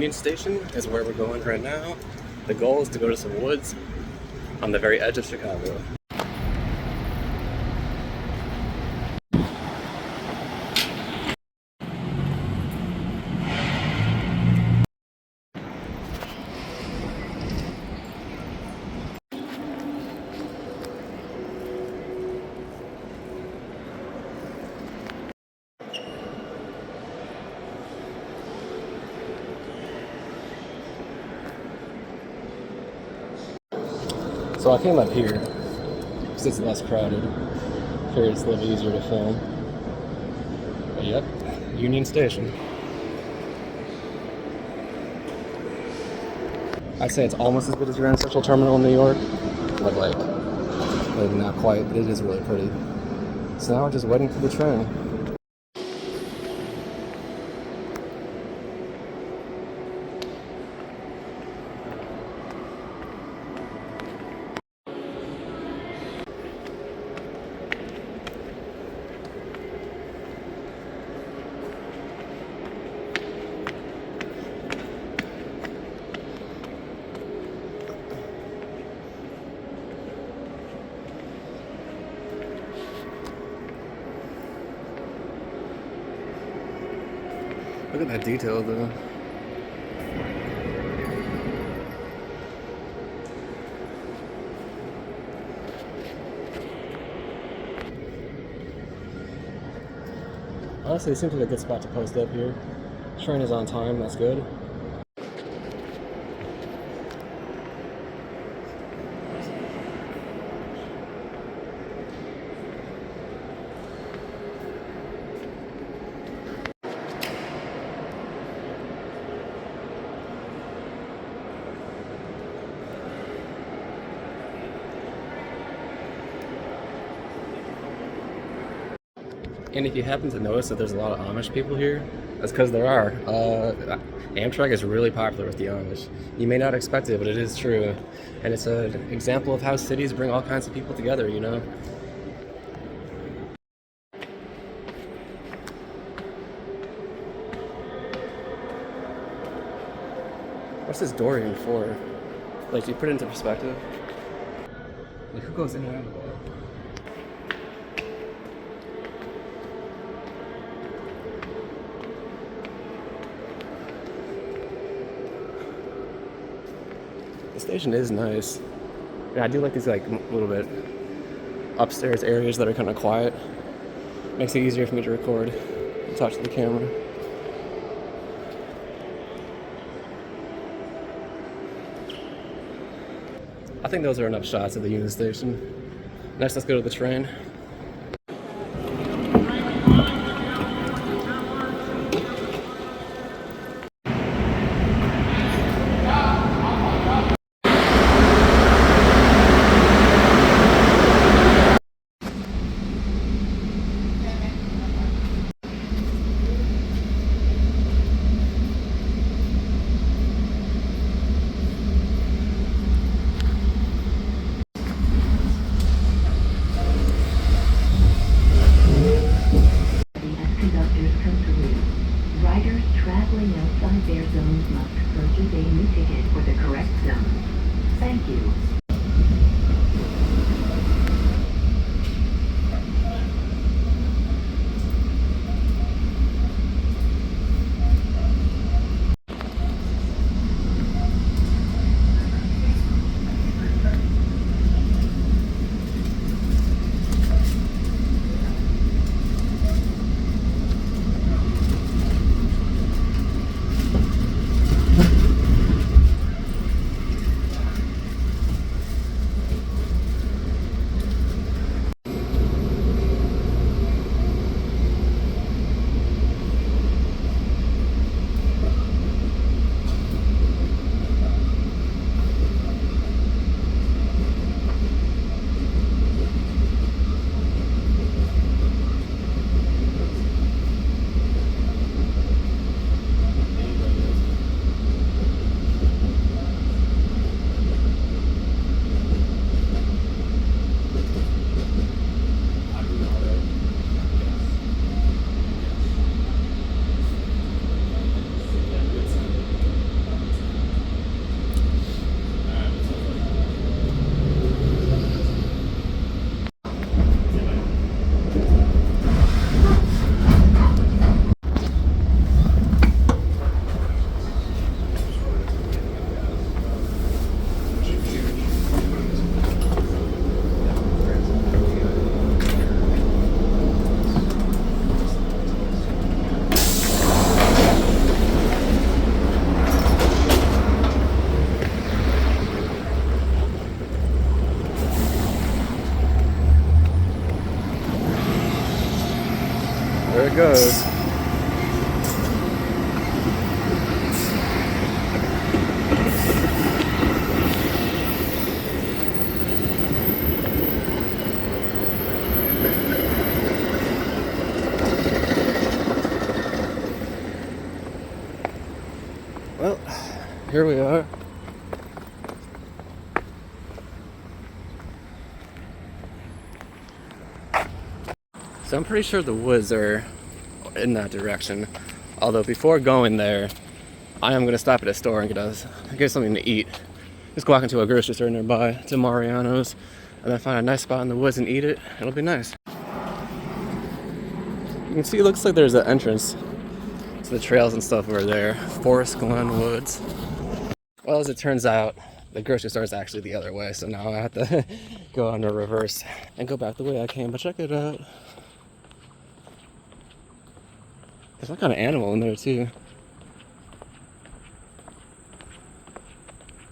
Union Station is where we're going right now. The goal is to go to some woods on the very edge of Chicago. So I came up here because it's less crowded. Figured it's a little easier to film. But yep, Union Station. I'd say it's almost as good as Grand Central Terminal in New York, but like maybe not quite. But it is really pretty. So now we're just waiting for the train. Look at that detail though. Honestly, it seems like a good spot to post up here. Train is on time, that's good. And if you happen to notice that there's a lot of Amish people here, that's because there are. Amtrak is really popular with the Amish. You may not expect it, but it is true. And it's an example of how cities bring all kinds of people together, you know? What's this door even for? Like, do you put it into perspective? Like, who goes in and out of that? The station is nice. Yeah, I do like these like little bit upstairs areas that are kind of quiet. Makes it easier for me to record and talk to the camera. I think those are enough shots of the Union Station. Next, let's go to the train. Their zones must purchase a new ticket for the correct zone. Thank you. it goes. Well, here we are. So I'm pretty sure the woods are in that direction. Although before going there, I am going to stop at a store and get something to eat. Just walk into a grocery store nearby to Mariano's and then find a nice spot in the woods and eat it. It'll be nice. You can see it looks like there's an entrance to the trails and stuff over there. Forest Glen Woods. Well, as it turns out, the grocery store is actually the other way, so now I have to go on the reverse and go back the way I came, but check it out. There's some kind of animal in there too.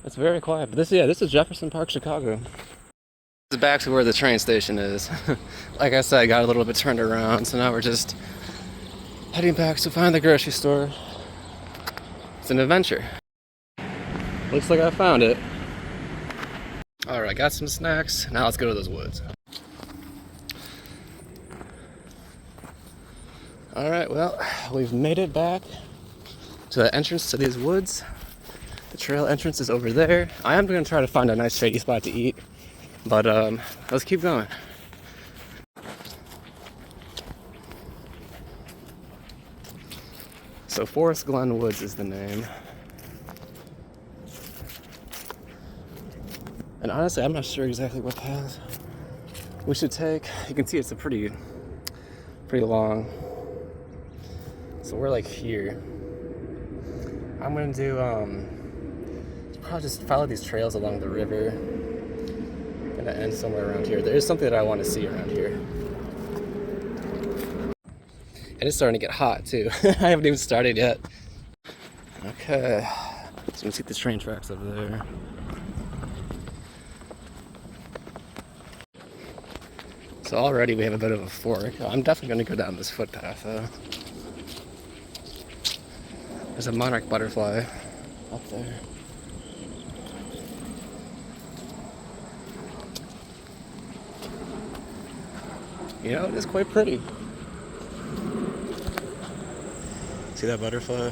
It's very quiet, but this is Jefferson Park, Chicago. This is back to where the train station is. Like I said, I got a little bit turned around, so now we're just heading back to find the grocery store. It's an adventure. Looks like I found it. Alright, got some snacks. Now let's go to those woods. Alright, well, we've made it back to the entrance to these woods. The trail entrance is over there. I am going to try to find a nice shady spot to eat, but let's keep going. So Forest Glen Woods is the name. And honestly, I'm not sure exactly what path we should take. You can see it's a pretty long. So we're like here. I'm gonna do probably just follow these trails along the river. Gonna end somewhere around here. There is something that I want to see around here. And it's starting to get hot too. I haven't even started yet. Okay. So you can see the train tracks over there. So already we have a bit of a fork. I'm definitely going to go down this footpath though. There's a monarch butterfly up there. You know, it is quite pretty. See that butterfly?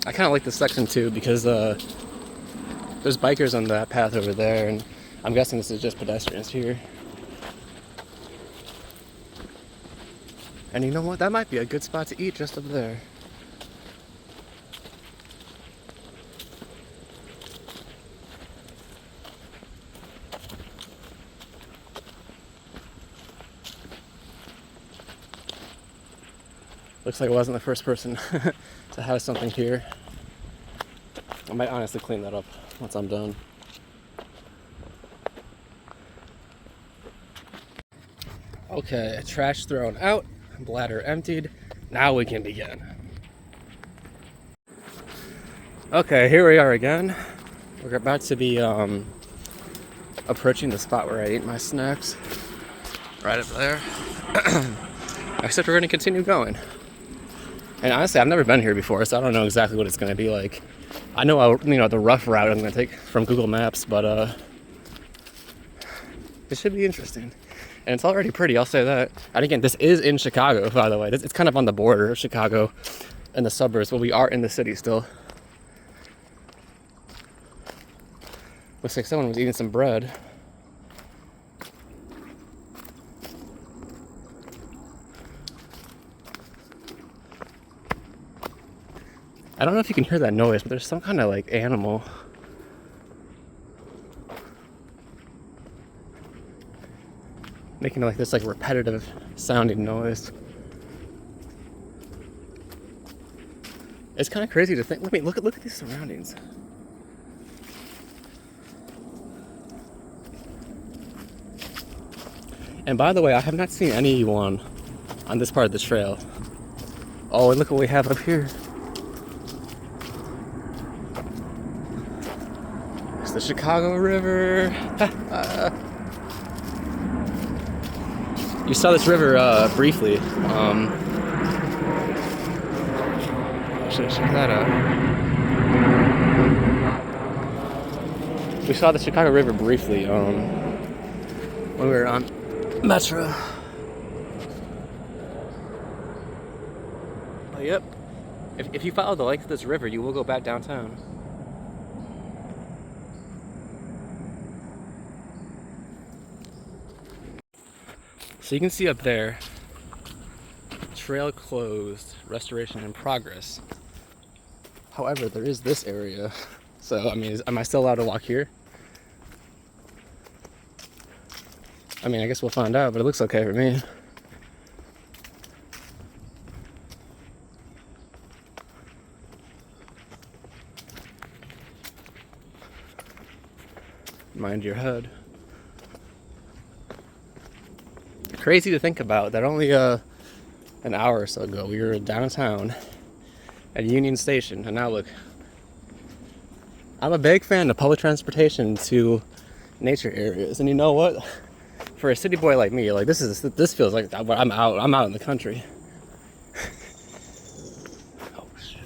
I kind of like this section too because there's bikers on that path over there, and I'm guessing this is just pedestrians here. And you know what? That might be a good spot to eat just up there. Looks like I wasn't the first person to have something here. I might honestly clean that up once I'm done. Okay, trash thrown out, bladder emptied. Now we can begin. Okay, here we are again. We're about to be approaching the spot where I ate my snacks. Right up there. Except we're going to continue going. And honestly, I've never been here before, so I don't know exactly what it's going to be like. I know, the rough route I'm going to take from Google Maps, but it should be interesting. And it's already pretty, I'll say that. And again, this is in Chicago, by the way. It's kind of on the border of Chicago and the suburbs, but we are in the city still. Looks like someone was eating some bread. I don't know if you can hear that noise, but there's some kind of like animal. Making like this like repetitive sounding noise. It's kind of crazy to think. Look at these surroundings. And by the way, I have not seen anyone on this part of the trail. Oh, and look what we have up here. It's the Chicago River. You saw this river briefly. Check that out. We saw the Chicago River briefly when we were on Metro. Oh, yep. If you follow the length of this river, you will go back downtown. So you can see up there, trail closed, restoration in progress. However, there is this area. So, I mean, am I still allowed to walk here? I mean, I guess we'll find out, but it looks okay for me. Mind your head. Crazy to think about that only an hour or so ago we were downtown at Union Station, and now look. I'm a big fan of public transportation to nature areas, and you know what? For a city boy like me, like this feels like I'm out in the country. Oh shit!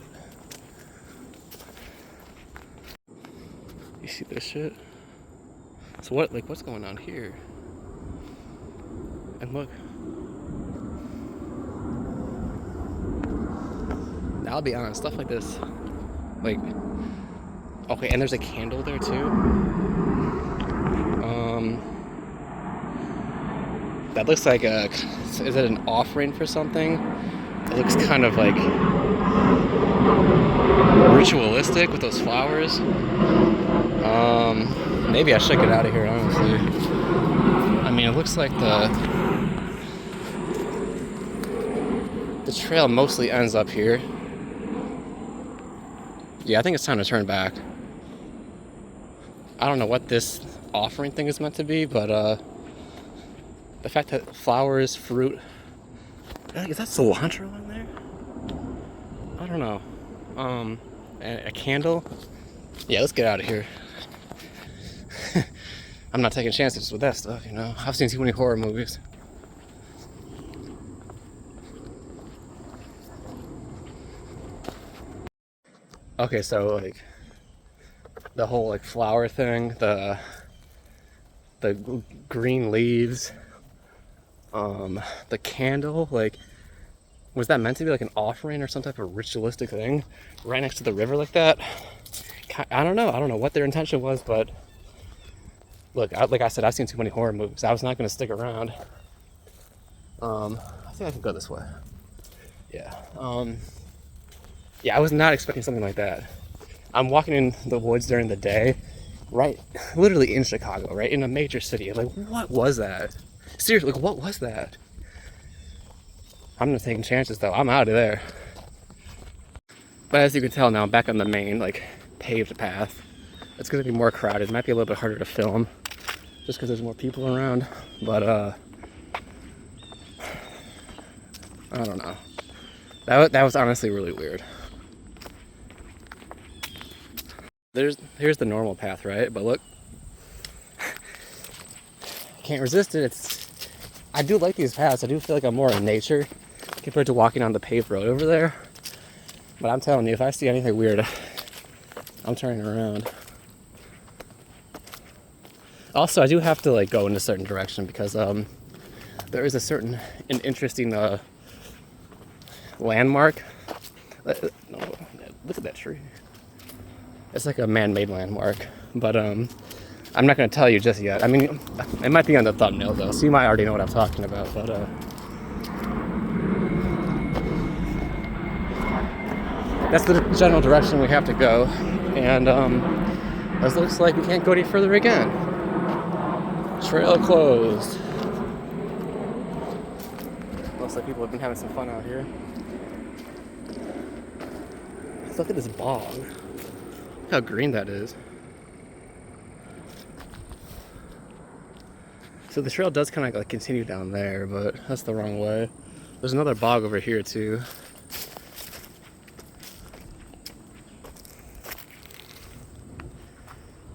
You see this shit? So what's going on here? And look. Now, I'll be honest, stuff like this, like, okay, and there's a candle there too. That looks like is it an offering for something? It looks kind of like ritualistic with those flowers. Maybe I should get out of here, honestly. I mean, it looks like the trail mostly ends up here. Yeah, I think it's time to turn back. I don't know what this offering thing is meant to be, but the fact that flowers, fruit, is that cilantro in there? I don't know. And a candle. Yeah, let's get out of here. I'm not taking chances with that stuff, you know. I've seen too many horror movies. Okay, so like the whole like flower thing, the green leaves, the candle, like, was that meant to be like an offering or some type of ritualistic thing right next to the river like that? I don't know what their intention was, but look, like I said, I've seen too many horror movies. I was not going to stick around. I think I can go this way. Yeah. Yeah, I was not expecting something like that. I'm walking in the woods during the day, right, literally in Chicago, right, in a major city. Like, what was that? Seriously, like, what was that? I'm not taking chances, though. I'm out of there. But as you can tell now, I'm back on the main, like, paved path. It's going to be more crowded. It might be a little bit harder to film, just because there's more people around. But, I don't know. That was honestly really weird. Here's the normal path, right? But look, can't resist it. I do like these paths. I do feel like I'm more in nature compared to walking on the paved road over there. But I'm telling you, if I see anything weird, I'm turning around. Also, I do have to like go in a certain direction because there is a certain and interesting landmark. No, look at that tree. It's like a man-made landmark, but I'm not going to tell you just yet. I mean, it might be on the thumbnail though, so you might already know what I'm talking about, but that's the general direction we have to go, and it looks like we can't go any further again. Trail closed. Looks like people have been having some fun out here. Let's look at this bog. Look how green that is. So the trail does kind of like continue down there, but that's the wrong way. There's another bog over here too.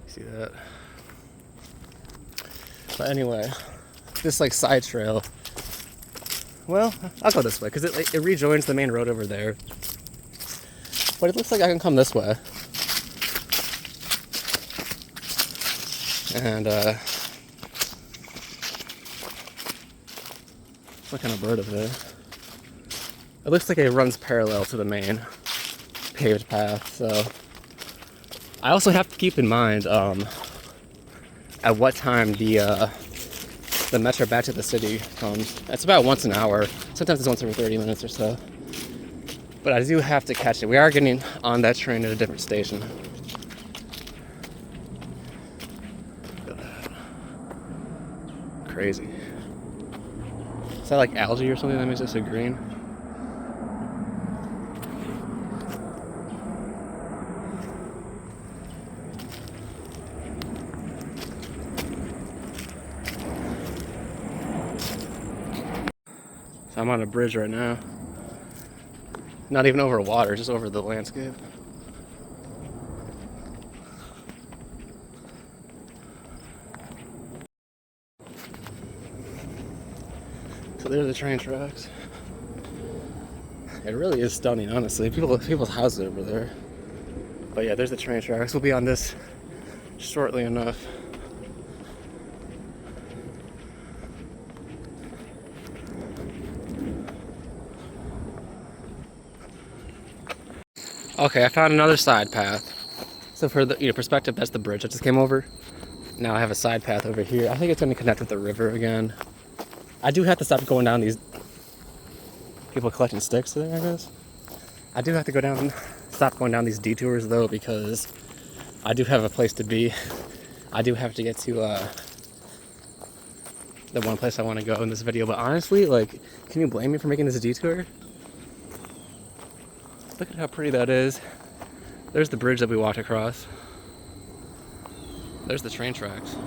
See that? But anyway, this like side trail Well, I'll go this way because it rejoins the main road over there. But it looks like I can come this way. And what kind of bird is it? It looks like it runs parallel to the main paved path. So I also have to keep in mind at what time the metro back to the city comes. It's about once an hour. Sometimes it's once every 30 minutes or so. But I do have to catch it. We are getting on that train at a different station. Crazy. Is that like algae or something that makes it so green? So I'm on a bridge right now. Not even over water, just over the landscape. So there's the train tracks. It really is stunning, honestly. People's houses over there. But yeah, there's the train tracks. We'll be on this shortly enough. Okay, I found another side path. So for the perspective, that's the bridge I just came over. Now I have a side path over here. I think it's going to connect with the river again. I do have to stop going down these people collecting sticks there, I guess. I do have to stop going down these detours though, because I do have a place to be. I do have to get to the one place I want to go in this video. But honestly, like, can you blame me for making this detour? Look at how pretty that is. There's the bridge that we walked across. There's the train tracks.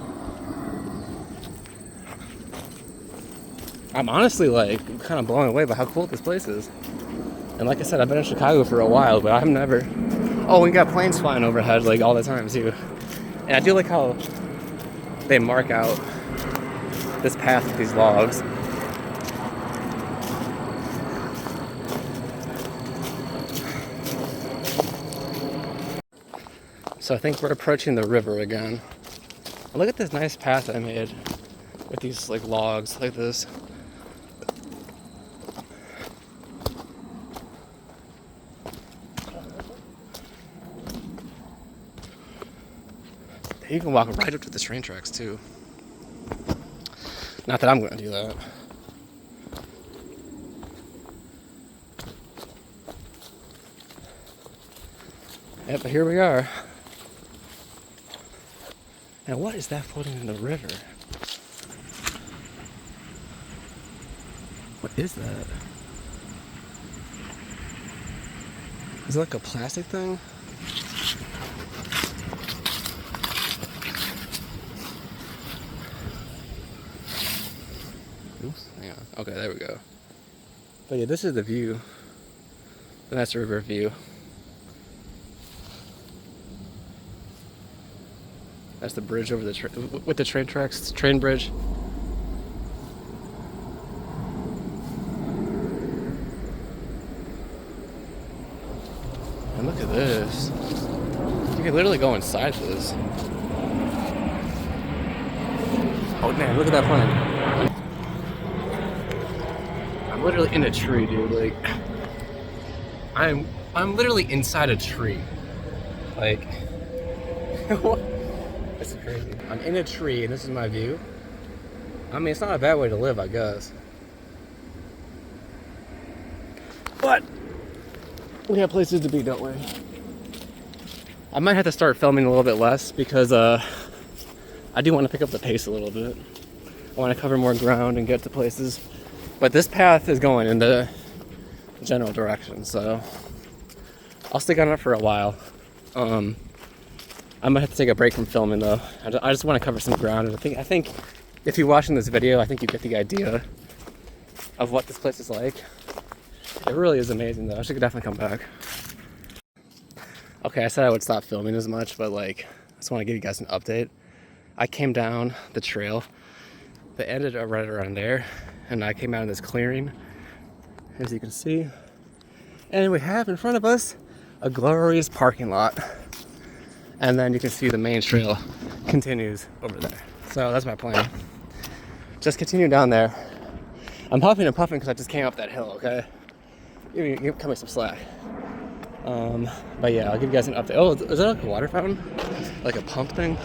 I'm honestly like kind of blown away by how cool this place is. And like I said, I've been in Chicago for a while, but I've never... Oh, we got planes flying overhead like all the time too. And I do like how they mark out this path with these logs. So I think we're approaching the river again. And look at this nice path I made with these like logs like this. You can walk right up to the train tracks too. Not that I'm going to do that. Yeah, but here we are. Now what is that floating in the river? What is that? Is it like a plastic thing? Oops, hang on. Okay, there we go. But yeah, this is the view. And that's the river view. That's the bridge over the with the train tracks, train bridge. And look at this. You can literally go inside this. Oh man, look at that plane. I'm literally in a tree, dude. Like, I'm literally inside a tree. Like, what? This is crazy. I'm in a tree and this is my view. I mean, it's not a bad way to live, I guess. But we have places to be, don't we? I might have to start filming a little bit less because I do want to pick up the pace a little bit. I want to cover more ground and get to places. But this path is going in the general direction, so I'll stick on it for a while. I might have to take a break from filming though. I just want to cover some ground, and I think if you're watching this video, I think you get the idea of what this place is like. It really is amazing though. I should definitely come back. Okay, I said I would stop filming as much, but like, I just want to give you guys an update. I came down the trail that ended right around there, and I came out of this clearing, as you can see. And we have in front of us a glorious parking lot. And then you can see the main trail continues over there. So that's my plan. Just continue down there. I'm huffing and puffing because I just came up that hill, okay? Cut me some slack. But yeah, I'll give you guys an update. Oh, is that like a water fountain? Like a pump thing?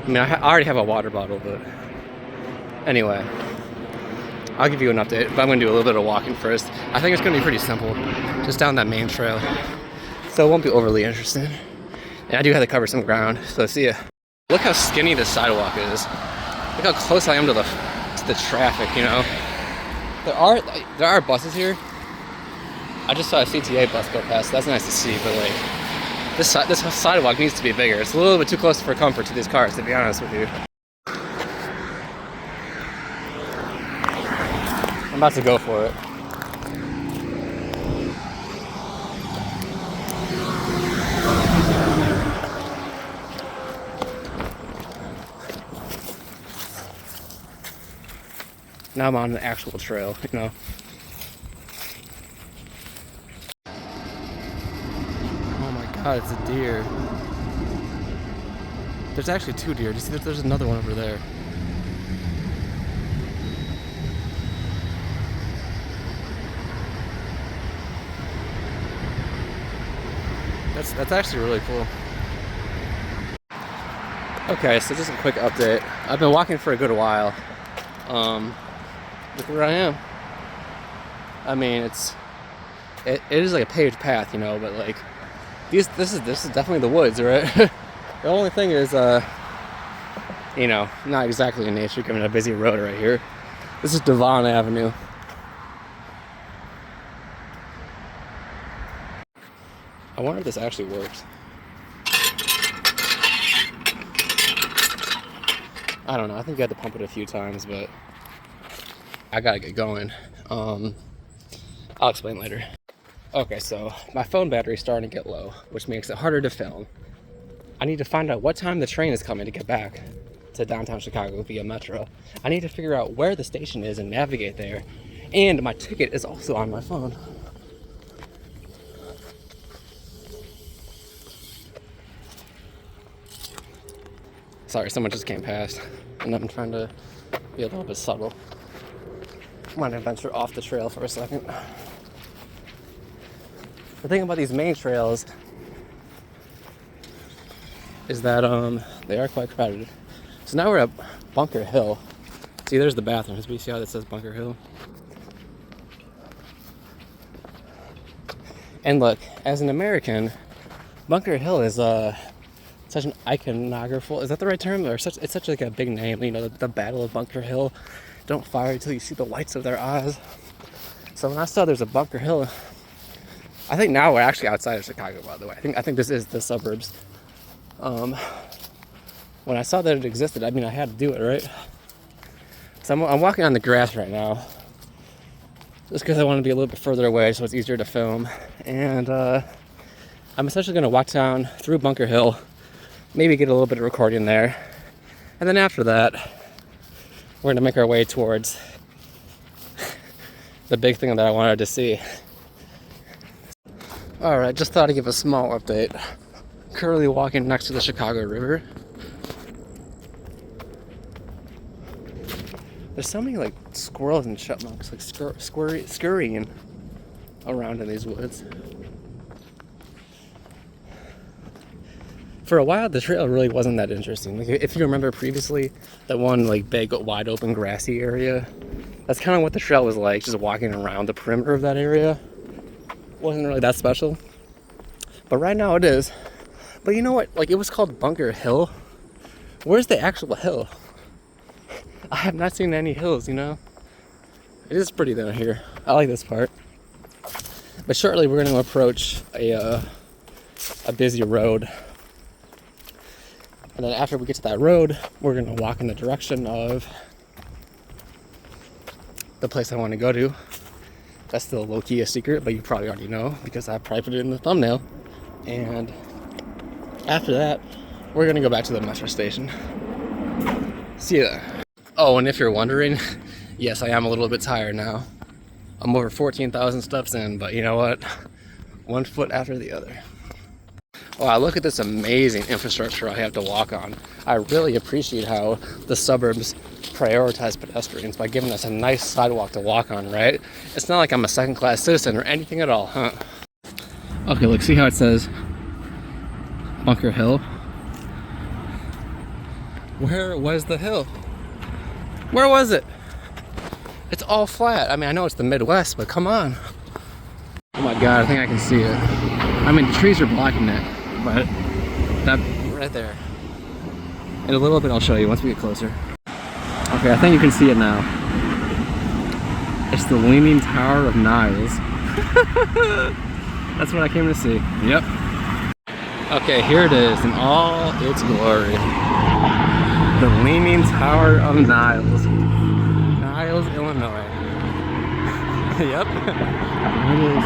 I mean, I already have a water bottle, but anyway, I'll give you an update. But I'm gonna do a little bit of walking first. I think it's gonna be pretty simple, just down that main trail. So it won't be overly interesting. And I do have to cover some ground, so see ya. Look how skinny this sidewalk is. Look how close I am to the traffic, you know? There are buses here. I just saw a CTA bus go past, so that's nice to see, but like, this sidewalk needs to be bigger. It's a little bit too close for comfort to these cars, to be honest with you. I'm about to go for it. Now I'm on an actual trail, you know. Oh my god, it's a deer. There's actually 2 deer. Do you see that there's another one over there? That's actually really cool. Okay, so just a quick update. I've been walking for a good while. Look where I am. I mean, it is like a paved path, you know, but like this is definitely the woods, right? The only thing is, you know, not exactly in nature, given a busy road right here. This is Devon Avenue. I wonder if this actually works. I don't know. I think you had to pump it a few times, but I gotta get going. I'll explain later. Okay, so my phone battery's starting to get low, which makes it harder to film. I need to find out what time the train is coming to get back to downtown Chicago via Metro. I need to figure out where the station is and navigate there. And my ticket is also on my phone. Sorry, someone just came past, and I'm trying to be a little bit subtle. I'm gonna venture off the trail for a second. The thing about these main trails is that they are quite crowded. So now we're at Bunker Hill. See, there's the bathrooms. Do you see how that says Bunker Hill? And look, as an American, Bunker Hill is such an iconographical, is that the right term? Or it's such like a big name, you know, the Battle of Bunker Hill. Don't fire until you see the whites of their eyes. So when I saw there's a Bunker Hill, I think now we're actually outside of Chicago, by the way. I think this is the suburbs. When I saw that it existed, I mean, I had to do it, right? So I'm walking on the grass right now, just because I want to be a little bit further away so it's easier to film. And I'm essentially going to walk down through Bunker Hill, maybe get a little bit of recording there. And then after that, we're going to make our way towards the big thing that I wanted to see. Alright, just thought I'd give a small update. Currently walking next to the Chicago River. There's so many like squirrels and chipmunks like scurrying around in these woods. For a while, the trail really wasn't that interesting. Like, if you remember previously, that one like big, wide open, grassy area, that's kind of what the trail was like, just walking around the perimeter of that area. Wasn't really that special. But right now it is. But you know what? Like, it was called Bunker Hill. Where's the actual hill? I have not seen any hills, you know? It is pretty down here. I like this part. But shortly we're going to approach a busy road. And then after we get to that road, we're going to walk in the direction of the place I want to go to. That's still low-key a secret, but you probably already know because I probably put it in the thumbnail. And after that, we're going to go back to the metro station. See ya. Oh, and if you're wondering, yes, I am a little bit tired now. I'm over 14,000 steps in, but you know what? One foot after the other. Wow, look at this amazing infrastructure I have to walk on. I really appreciate how the suburbs prioritize pedestrians by giving us a nice sidewalk to walk on, right? It's not like I'm a second-class citizen or anything at all, huh? Okay, look, see how it says Bunker Hill? Where was the hill? Where was it? It's all flat. I mean, I know it's the Midwest, but come on. Oh my God, I think I can see it. I mean, the trees are blocking it, but that right there. In a little bit, I'll show you once we get closer. Okay, I think you can see it now. It's the Leaning Tower of Niles. That's what I came to see. Yep. Okay, here it is in all its glory. The Leaning Tower of Niles. Niles, Illinois. Yep. It is.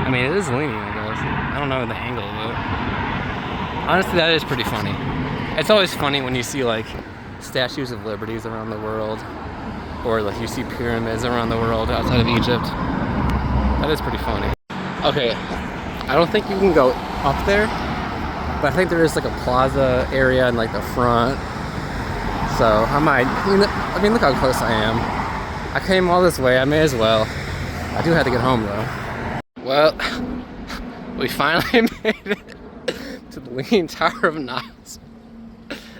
I mean, it is leaning, I guess. I don't know the angle of it. Honestly, that is pretty funny. It's always funny when you see like statues of liberties around the world, or like you see pyramids around the world outside of Egypt. That is pretty funny. Okay, I don't think you can go up there, but I think there is like a plaza area in like the front. So I might, I mean, look how close I am. I came all this way, I may as well. I do have to get home though. Well, we finally made it to the Leaning Tower of Niles.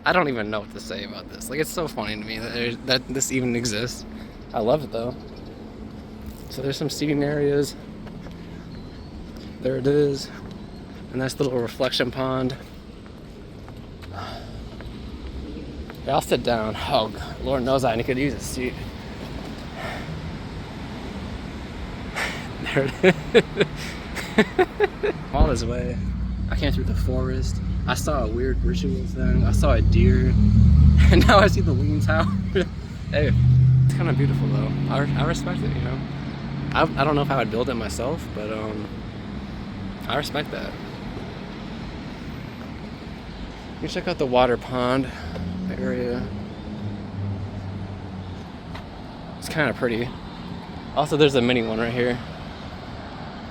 I don't even know what to say about this. Like, it's so funny to me that this even exists. I love it though. So there's some seating areas. There it is. A nice little reflection pond. Yeah, I'll sit down. Oh, Lord knows I could use a seat. There it is. All this way. I came through the forest. I saw a weird ritual thing. I saw a deer. And now I see the Leaning Tower. Hey, it's kind of beautiful though. I respect it, you know. I don't know if I would build it myself, but I respect that. You can check out the water pond area. It's kind of pretty. Also, there's a mini one right here.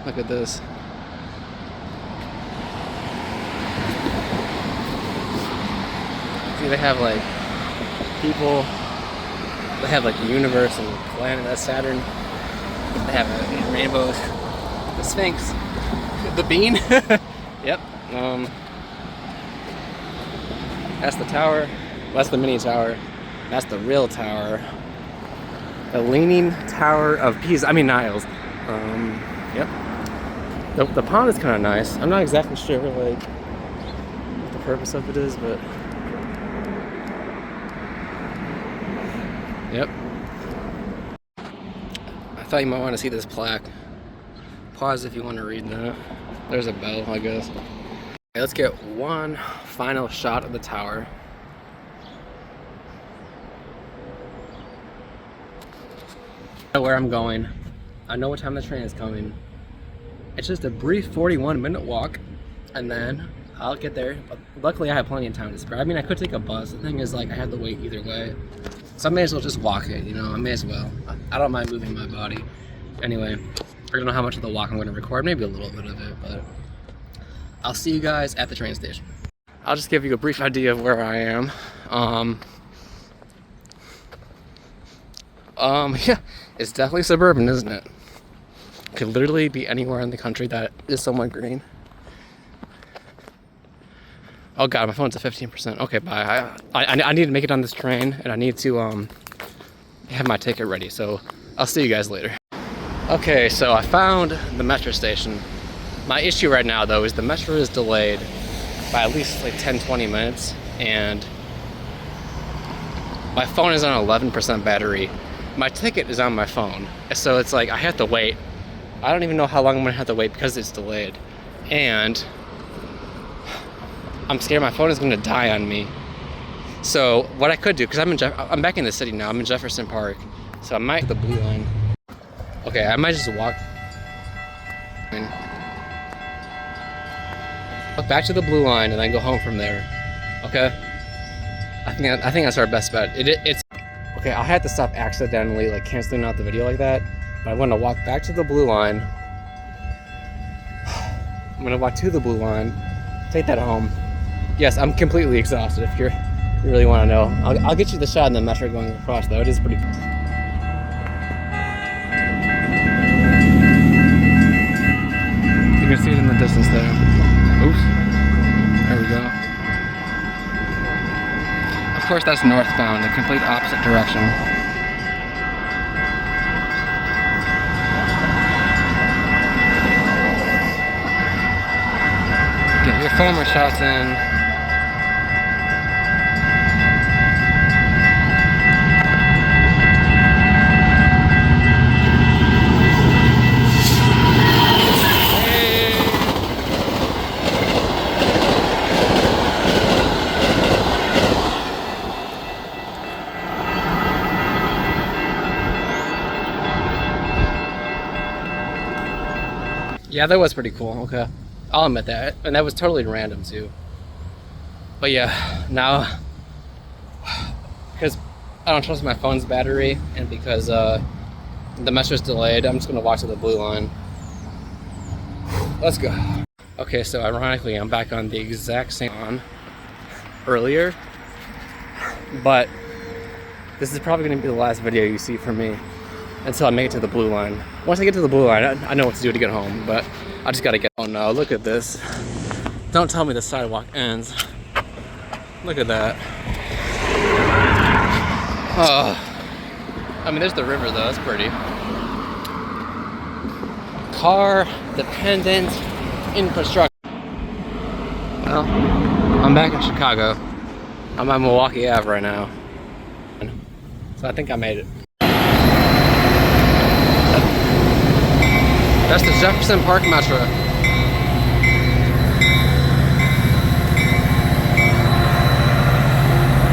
Look at this. See, they have like people. They have like the universe and the planet, that's Saturn. They have rainbows. The Sphinx. The bean. Yep. That's the tower. That's the mini tower. That's the real tower. The Leaning Tower of Pisa. I mean Niles. Yep. The pond is kind of nice. I'm not exactly sure like what the purpose of it is, but yep. I thought you might want to see this plaque. Pause if you want to read that. There's a bell, I guess. Okay, let's get one final shot of the tower. I know where I'm going. I know what time the train is coming. It's just a brief 41-minute walk, and then I'll get there. But luckily, I have plenty of time to spare. I mean, I could take a bus. The thing is, like, I have to wait either way. So I may as well just walk it, you know? I may as well. I don't mind moving my body. Anyway, I don't know how much of the walk I'm going to record. Maybe a little bit of it, but I'll see you guys at the train station. I'll just give you a brief idea of where I am. Yeah, it's definitely suburban, isn't it? Could literally be anywhere in the country that is somewhat green. Oh God, my phone's at 15%. Okay, bye. I need to make it on this train, and I need to have my ticket ready. So I'll see you guys later. Okay, so I found the metro station. My issue right now though is the metro is delayed by at least like 10-20 minutes, and my phone is on 11% battery. My ticket is on my phone, so it's like I have to wait. I don't even know how long I'm gonna have to wait because it's delayed, and I'm scared my phone is gonna die on me. So what I could do, because I'm back in the city now. I'm in Jefferson Park, so I might the blue line. Okay, I might just walk back to the blue line and then go home from there. Okay, I think that's our best bet. It's okay. I had to stop accidentally like canceling out the video like that, But I'm going to walk back to the blue line. I'm going to walk to the blue line, take that home. Yes, I'm completely exhausted if you really want to know. I'll get you the shot in the metro going across, though. It is pretty cool. You can see it in the distance there. Oops. There we go. Of course, that's northbound, the complete opposite direction. Get your former shots in. Yeah, that was pretty cool. Okay, I'll admit that, and that was totally random too. But yeah, now because I don't trust my phone's battery, and because the metro's delayed, I'm just gonna walk to the blue line. Let's go. Okay, so ironically, I'm back on the exact same on earlier, but this is probably gonna be the last video you see from me until I make it to the blue line. Once I get to the blue line, I know what to do to get home, but I just gotta get. Oh no, look at this. Don't tell me the sidewalk ends. Look at that. I mean, there's the river though, that's pretty. Car dependent infrastructure. Well, I'm back in Chicago. I'm on Milwaukee Ave right now. So I think I made it. That's the Jefferson Park Metro.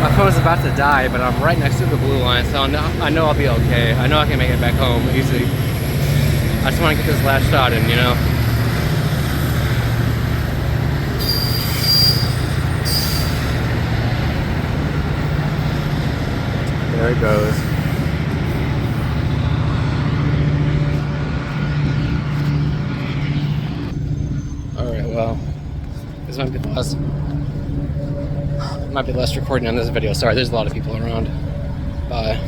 My phone is about to die, but I'm right next to the blue line, so I know I'll be okay. I know I can make it back home easily. I just want to get this last shot in, you know? There it goes. Well, this might be less recording on this video. Sorry, there's a lot of people around. Bye.